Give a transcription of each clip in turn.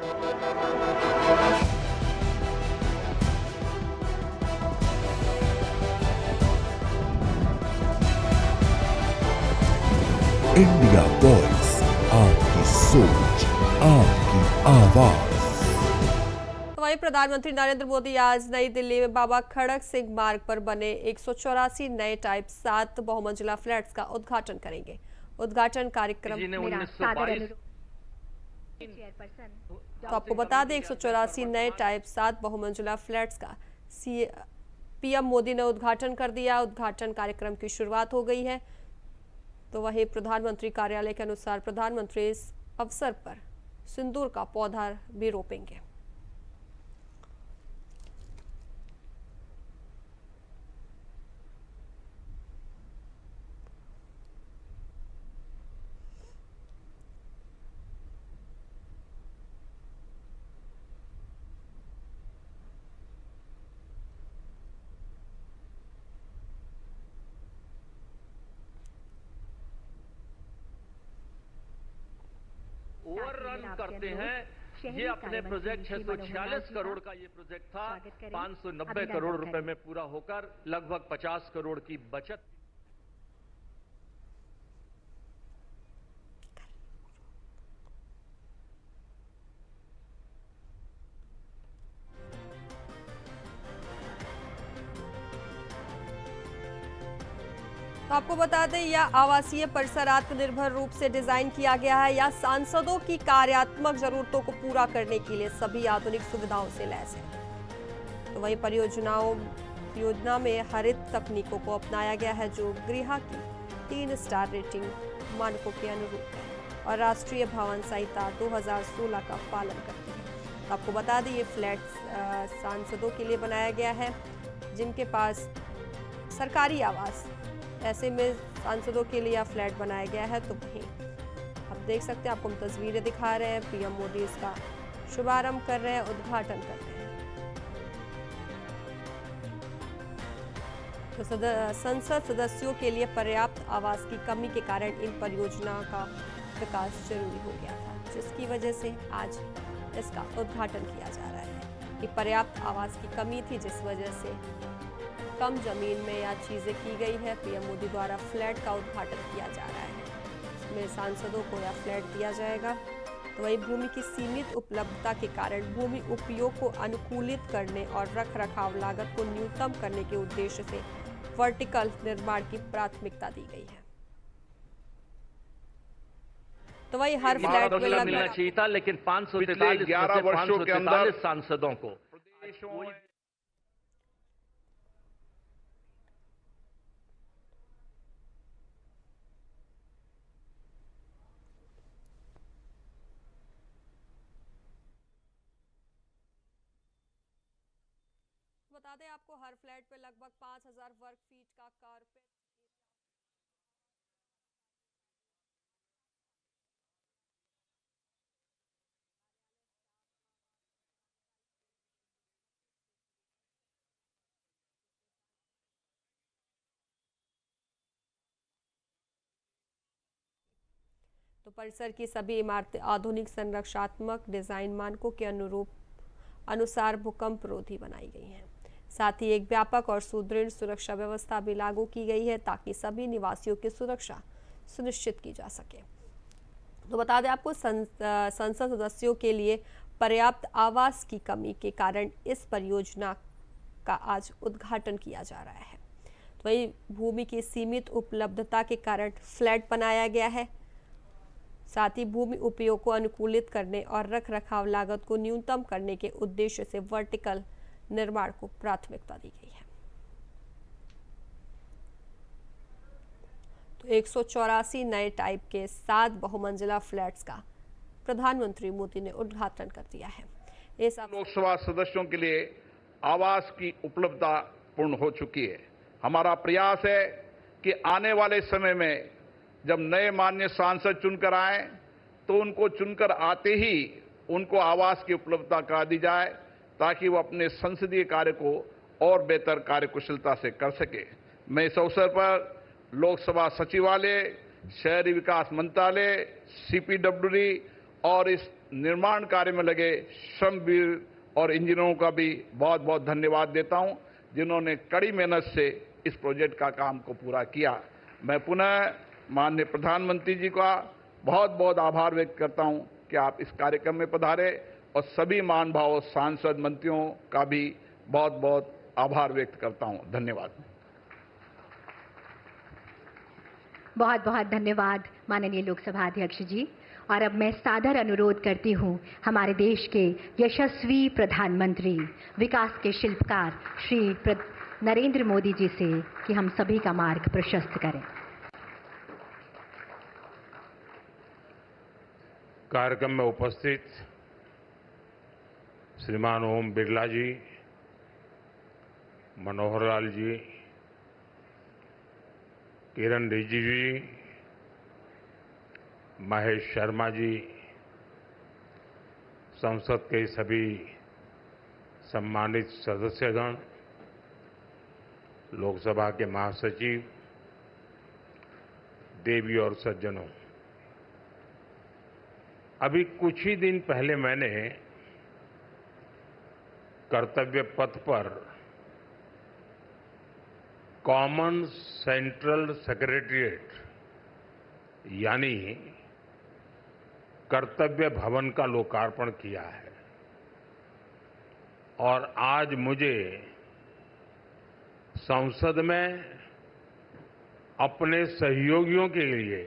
India voice, आपकी सोच, आपकी आवाज। वहीं प्रधानमंत्री नरेंद्र मोदी आज नई दिल्ली में बाबा खड़क सिंह मार्ग पर बने 184 नए टाइप 7 बहुमंजिला फ्लैट्स का उद्घाटन करेंगे। उद्घाटन कार्यक्रम तो आपको बता दें 184 नए टाइप 7 बहुमंजिला फ्लैट्स का पीएम मोदी ने उद्घाटन कर दिया। उद्घाटन कार्यक्रम की शुरुआत हो गई है। तो वहीं प्रधानमंत्री कार्यालय के अनुसार प्रधानमंत्री इस अवसर पर सिंदूर का पौधा भी रोपेंगे। ओवररन करते हैं। ये अपने प्रोजेक्ट 646 करोड़ का ये प्रोजेक्ट था, 590 करोड़ रुपए में पूरा होकर लगभग 50 करोड़ की बचत। तो आपको बता दें यह आवासीय परिसर आत्मनिर्भर रूप से डिजाइन किया गया है। यह सांसदों की कार्यात्मक जरूरतों को पूरा करने के लिए सभी आधुनिक सुविधाओं से लैस है। तो वही परियोजना में हरित तकनीकों को अपनाया गया है जो गृह की 3 स्टार रेटिंग मानकों के अनुरूप है और राष्ट्रीय भवन संहिता 2016 का पालन करती है। तो आपको बता दें ये फ्लैट सांसदों के लिए बनाया गया है जिनके पास सरकारी आवास, ऐसे में सांसदों के लिए यह फ्लैट बनाया गया है। तो वहीं आप देख सकते हैं, आपको हम तस्वीरें दिखा रहे हैं। पीएम मोदी इसका शुभारंभ कर रहे हैं, उद्घाटन कर रहे हैं। तो संसद सदस्यों के लिए पर्याप्त आवास की कमी के कारण इन परियोजना का विकास जरूरी हो गया था, जिसकी वजह से आज इसका उद्घाटन किया जा रहा है कि पर्याप्त आवास की कमी थी, जिस वजह से कम जमीन में यह चीजें की गई है। पीएम मोदी द्वारा फ्लैट का उद्घाटन किया जा रहा है, इसमें सांसदों को यह फ्लैट दिया जाएगा। तो वही भूमि की सीमित उपलब्धता के कारण भूमि उपयोग को अनुकूलित करने और रखरखाव लागत को न्यूनतम करने के उद्देश्य से वर्टिकल निर्माण की प्राथमिकता दी गई है। तो वही हर फ्लैट में मिलना चाहिए था, लेकिन 511 वर्षों के अंदर सांसदों को बता दें आपको हर फ्लैट पे लगभग 5000 वर्ग फीट का कारपेट तो परिसर की सभी इमारतें आधुनिक संरक्षणात्मक डिजाइन मानकों के अनुसार भूकंप रोधी बनाई गई हैं। साथ ही एक व्यापक और सुदृढ़ सुरक्षा व्यवस्था भी लागू की गई है ताकि सभी निवासियों की सुरक्षा सुनिश्चित की जा सके। तो बता दें आपको संसद सदस्यों के लिए पर्याप्त आवास की कमी के कारण इस परियोजना का आज उद्घाटन किया जा रहा है। तो वही भूमि की सीमित उपलब्धता के कारण फ्लैट बनाया गया है। साथ ही भूमि उपयोग को अनुकूलित करने और रखरखाव लागत को न्यूनतम करने के उद्देश्य से वर्टिकल निर्माण को प्राथमिकता दी गई है। तो 184 नए टाइप के 7 बहुमंजिला फ्लैट्स का प्रधानमंत्री मोदी ने उद्घाटन कर दिया है। इस लोकसभा सदस्यों के लिए आवास की उपलब्धता पूर्ण हो चुकी है। हमारा प्रयास है कि आने वाले समय में जब नए माननीय सांसद चुनकर आए तो उनको चुनकर आते ही उनको आवास की उपलब्धता करा दी जाए ताकि वो अपने संसदीय कार्य को और बेहतर कार्यकुशलता से कर सके। मैं इस अवसर पर लोकसभा सचिवालय, शहरी विकास मंत्रालय, सीपीडब्ल्यूडी और इस निर्माण कार्य में लगे श्रमवीर और इंजीनियरों का भी बहुत बहुत धन्यवाद देता हूं, जिन्होंने कड़ी मेहनत से इस प्रोजेक्ट का काम को पूरा किया। मैं पुनः माननीय प्रधानमंत्री जी का बहुत बहुत आभार व्यक्त करता हूं कि आप इस कार्यक्रम में पधारे, और सभी महानुभावों सांसद मंत्रियों का भी बहुत बहुत आभार व्यक्त करता हूं। धन्यवाद। बहुत बहुत धन्यवाद माननीय लोकसभा अध्यक्ष जी। और अब मैं सादर अनुरोध करती हूं हमारे देश के यशस्वी प्रधानमंत्री, विकास के शिल्पकार श्री नरेंद्र मोदी जी से कि हम सभी का मार्ग प्रशस्त करें। कार्यक्रम में उपस्थित श्रीमान ओम बिरला जी, मनोहर लाल जी, किरण रिजिजू जी, महेश शर्मा जी, संसद के सभी सम्मानित सदस्यगण, लोकसभा के महासचिव, देवी और सज्जनों, अभी कुछ ही दिन पहले मैंने कर्तव्य पथ पर कॉमन सेंट्रल सेक्रेटेरिएट यानी कर्तव्य भवन का लोकार्पण किया है, और आज मुझे संसद में अपने सहयोगियों के लिए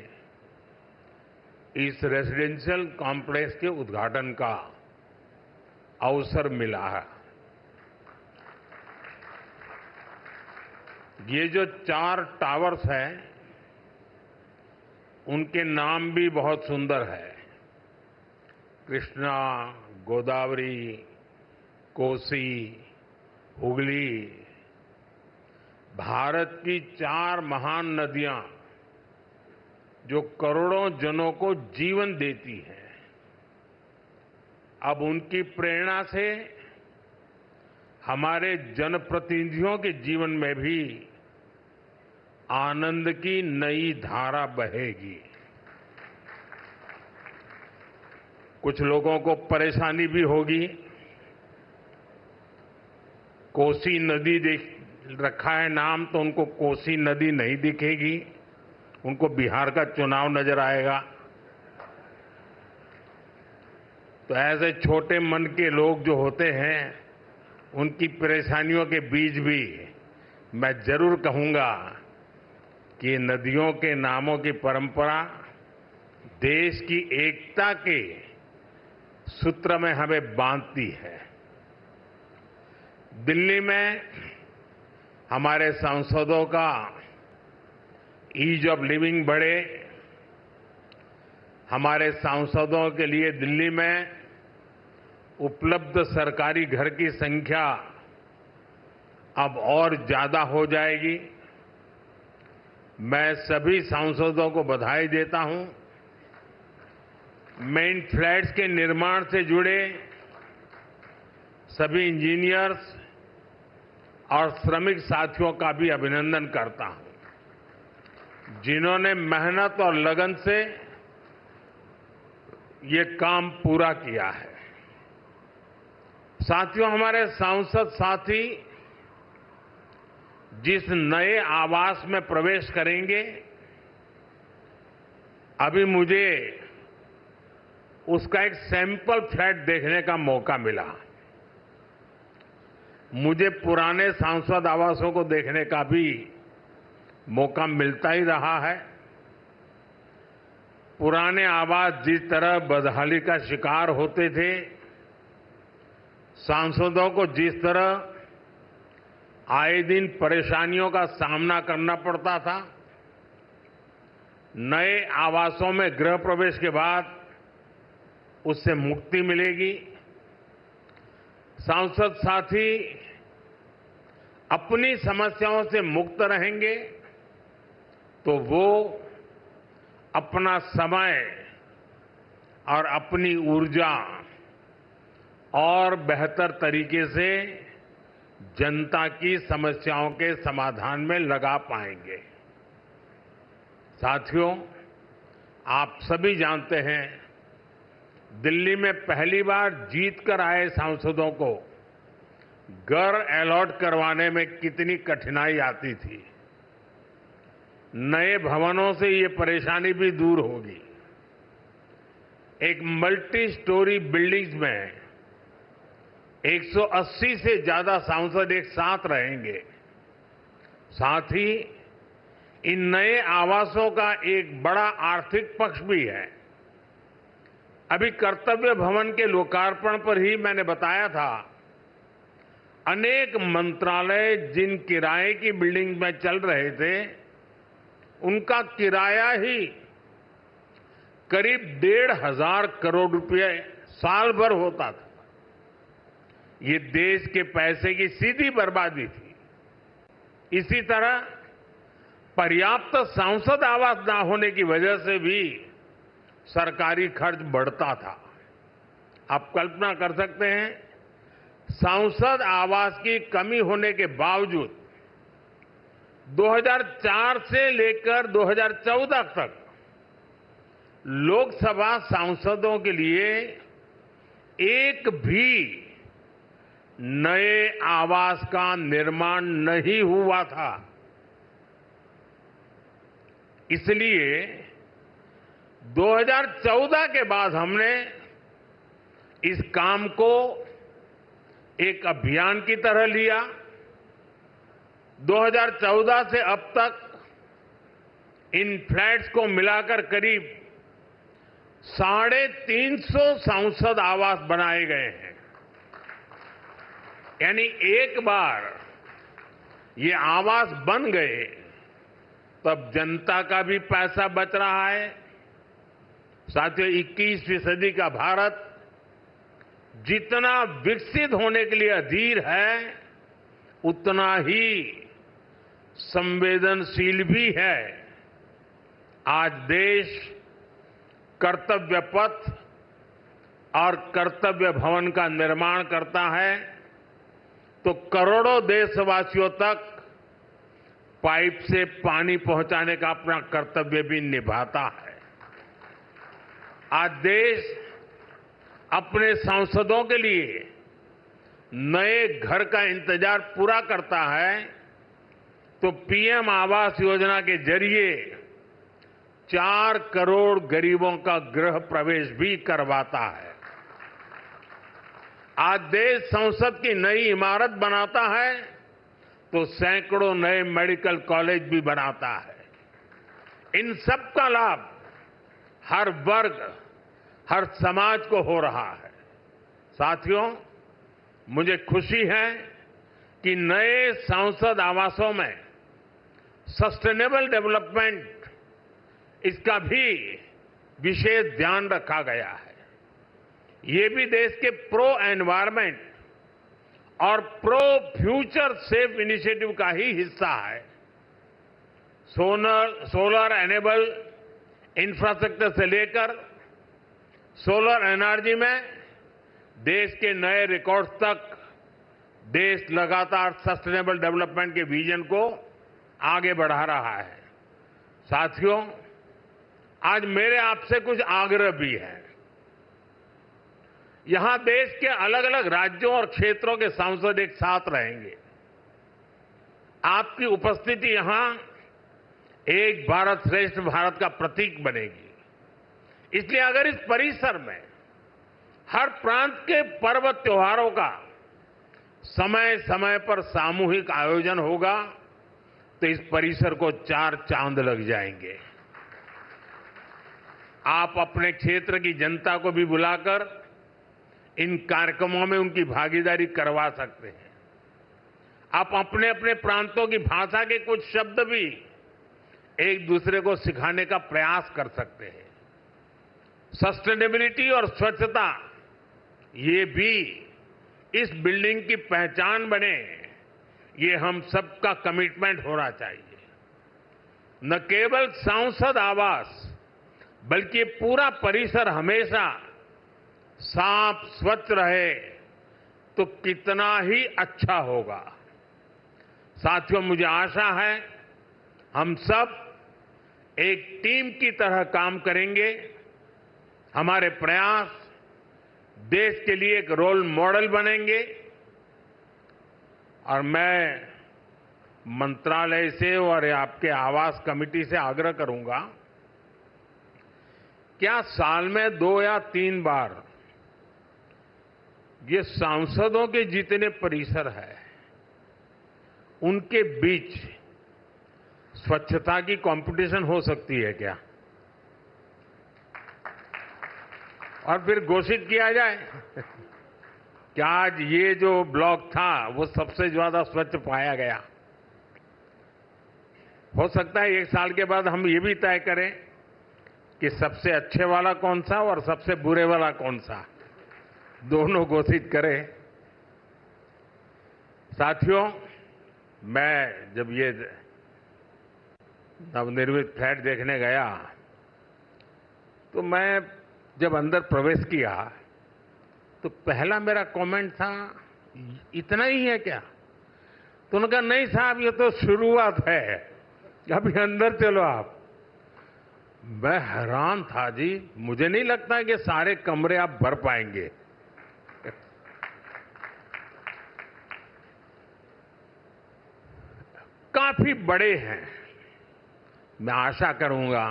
इस रेजिडेंशियल कॉम्प्लेक्स के उद्घाटन का अवसर मिला है। ये जो 4 टावर्स हैं, उनके नाम भी बहुत सुंदर है। कृष्णा, गोदावरी, कोसी, हुगली, भारत की 4 महान नदियां जो करोड़ों जनों को जीवन देती हैं, अब उनकी प्रेरणा से हमारे जनप्रतिनिधियों के जीवन में भी आनंद की नई धारा बहेगी। कुछ लोगों को परेशानी भी होगी। कोसी नदी देख रखा है नाम, तो उनको कोसी नदी नहीं दिखेगी, उनको बिहार का चुनाव नजर आएगा। तो ऐसे छोटे मन के लोग जो होते हैं, उनकी परेशानियों के बीच भी मैं जरूर कहूंगा कि नदियों के नामों की परंपरा देश की एकता के सूत्र में हमें बांधती है। दिल्ली में हमारे सांसदों का ईज ऑफ लिविंग बढ़े, हमारे सांसदों के लिए दिल्ली में उपलब्ध सरकारी घर की संख्या अब और ज्यादा हो जाएगी। मैं सभी सांसदों को बधाई देता हूं। मैं इन फ्लैट्स के निर्माण से जुड़े सभी इंजीनियर्स और श्रमिक साथियों का भी अभिनंदन करता हूं, जिन्होंने मेहनत और लगन से ये काम पूरा किया है। साथियों, हमारे सांसद साथी जिस नए आवास में प्रवेश करेंगे, अभी मुझे उसका एक सैंपल फ्लैट देखने का मौका मिला। मुझे पुराने सांसद आवासों को देखने का भी मौका मिलता ही रहा है। पुराने आवास जिस तरह बदहाली का शिकार होते थे, सांसदों को जिस तरह आए दिन परेशानियों का सामना करना पड़ता था, नए आवासों में गृह प्रवेश के बाद उससे मुक्ति मिलेगी। सांसद साथी अपनी समस्याओं से मुक्त रहेंगे तो वो अपना समय और अपनी ऊर्जा और बेहतर तरीके से जनता की समस्याओं के समाधान में लगा पाएंगे। साथियों, आप सभी जानते हैं दिल्ली में पहली बार जीत कर आए सांसदों को घर अलॉट करवाने में कितनी कठिनाई आती थी। नए भवनों से ये परेशानी भी दूर होगी। एक मल्टी स्टोरी बिल्डिंग्स में 180 से ज्यादा सांसद एक साथ रहेंगे। साथ ही इन नए आवासों का एक बड़ा आर्थिक पक्ष भी है। अभी कर्तव्य भवन के लोकार्पण पर ही मैंने बताया था, अनेक मंत्रालय जिन किराए की बिल्डिंग में चल रहे थे, उनका किराया ही करीब 1,500 करोड़ रुपए साल भर होता था। ये देश के पैसे की सीधी बर्बादी थी। इसी तरह पर्याप्त सांसद आवास न होने की वजह से भी सरकारी खर्च बढ़ता था। आप कल्पना कर सकते हैं, सांसद आवास की कमी होने के बावजूद 2004 से लेकर 2014 तक लोकसभा सांसदों के लिए एक भी नए आवास का निर्माण नहीं हुआ था। इसलिए 2014 के बाद हमने इस काम को एक अभियान की तरह लिया। 2014 से अब तक इन फ्लैट्स को मिलाकर करीब 350 सांसद आवास बनाए गए हैं। यानी एक बार ये आवास बन गए तब जनता का भी पैसा बच रहा है। साथियों, 21वीं सदी का भारत जितना विकसित होने के लिए अधीर है, उतना ही संवेदनशील भी है। आज देश कर्तव्य पथ और कर्तव्य भवन का निर्माण करता है तो करोड़ों देशवासियों तक पाइप से पानी पहुंचाने का अपना कर्तव्य भी निभाता है। आज देश अपने सांसदों के लिए नए घर का इंतजार पूरा करता है तो पीएम आवास योजना के जरिए 4 करोड़ गरीबों का गृह प्रवेश भी करवाता है। आज देश संसद की नई इमारत बनाता है तो सैकड़ों नए मेडिकल कॉलेज भी बनाता है। इन सब का लाभ हर वर्ग, हर समाज को हो रहा है। साथियों, मुझे खुशी है कि नए सांसद आवासों में सस्टेनेबल डेवलपमेंट, इसका भी विशेष ध्यान रखा गया है। ये भी देश के प्रो एनवायरमेंट और प्रो फ्यूचर सेफ इनिशिएटिव का ही हिस्सा है। सोलर एनेबल इंफ्रास्ट्रक्चर से लेकर सोलर एनर्जी में देश के नए रिकॉर्ड्स तक देश लगातार सस्टेनेबल डेवलपमेंट के विजन को आगे बढ़ा रहा है। साथियों, आज मेरे आपसे कुछ आग्रह भी है। यहां देश के अलग अलग राज्यों और क्षेत्रों के सांसद एक साथ रहेंगे। आपकी उपस्थिति यहां एक भारत श्रेष्ठ भारत का प्रतीक बनेगी। इसलिए अगर इस परिसर में हर प्रांत के पर्व त्योहारों का समय समय पर सामूहिक आयोजन होगा तो इस परिसर को 4 चांद लग जाएंगे। आप अपने क्षेत्र की जनता को भी बुलाकर इन कार्यक्रमों में उनकी भागीदारी करवा सकते हैं। आप अपने अपने प्रांतों की भाषा के कुछ शब्द भी एक दूसरे को सिखाने का प्रयास कर सकते हैं। सस्टेनेबिलिटी और स्वच्छता, ये भी इस बिल्डिंग की पहचान बने, ये हम सबका कमिटमेंट होना चाहिए। न केवल सांसद आवास बल्कि पूरा परिसर हमेशा साफ स्वच्छ रहे तो कितना ही अच्छा होगा। साथियों, मुझे आशा है हम सब एक टीम की तरह काम करेंगे। हमारे प्रयास देश के लिए एक रोल मॉडल बनेंगे। और मैं मंत्रालय से और आपके आवास कमेटी से आग्रह करूंगा, क्या साल में 2 या 3 बार ये सांसदों के जितने परिसर है उनके बीच स्वच्छता की कंपटीशन हो सकती है क्या? और फिर घोषित किया जाए कि आज ये जो ब्लॉक था वो सबसे ज्यादा स्वच्छ पाया गया। हो सकता है 1 साल के बाद हम ये भी तय करें कि सबसे अच्छे वाला कौन सा और सबसे बुरे वाला कौन सा, दोनों घोषित करें। साथियों, मैं जब ये नवनिर्मित फ्लैट देखने गया तो मैं जब अंदर प्रवेश किया तो पहला मेरा कमेंट था, इतना ही है क्या? तो उन्होंने कहा, नहीं साहब, ये तो शुरुआत है, अभी अंदर चलो आप। मैं हैरान था जी, मुझे नहीं लगता कि सारे कमरे आप भर पाएंगे। काफी बड़े हैं। मैं आशा करूंगा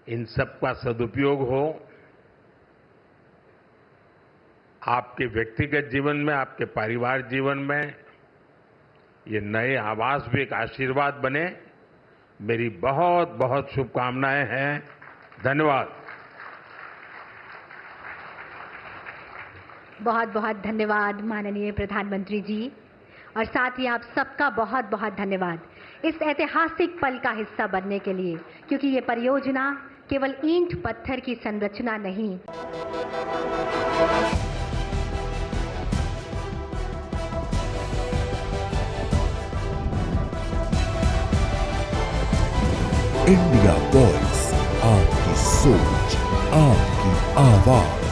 इन सब का सदुपयोग हो, आपके व्यक्तिगत जीवन में, आपके परिवार जीवन में ये नए आवास भी एक आशीर्वाद बने। मेरी बहुत बहुत शुभकामनाएं हैं। धन्यवाद। बहुत बहुत धन्यवाद माननीय प्रधानमंत्री जी, और साथ ही आप सबका बहुत बहुत धन्यवाद इस ऐतिहासिक पल का हिस्सा बनने के लिए, क्योंकि ये परियोजना केवल ईंट पत्थर की संरचना नहीं। इंडिया वॉइस, आपकी सोच, आपकी आवाज।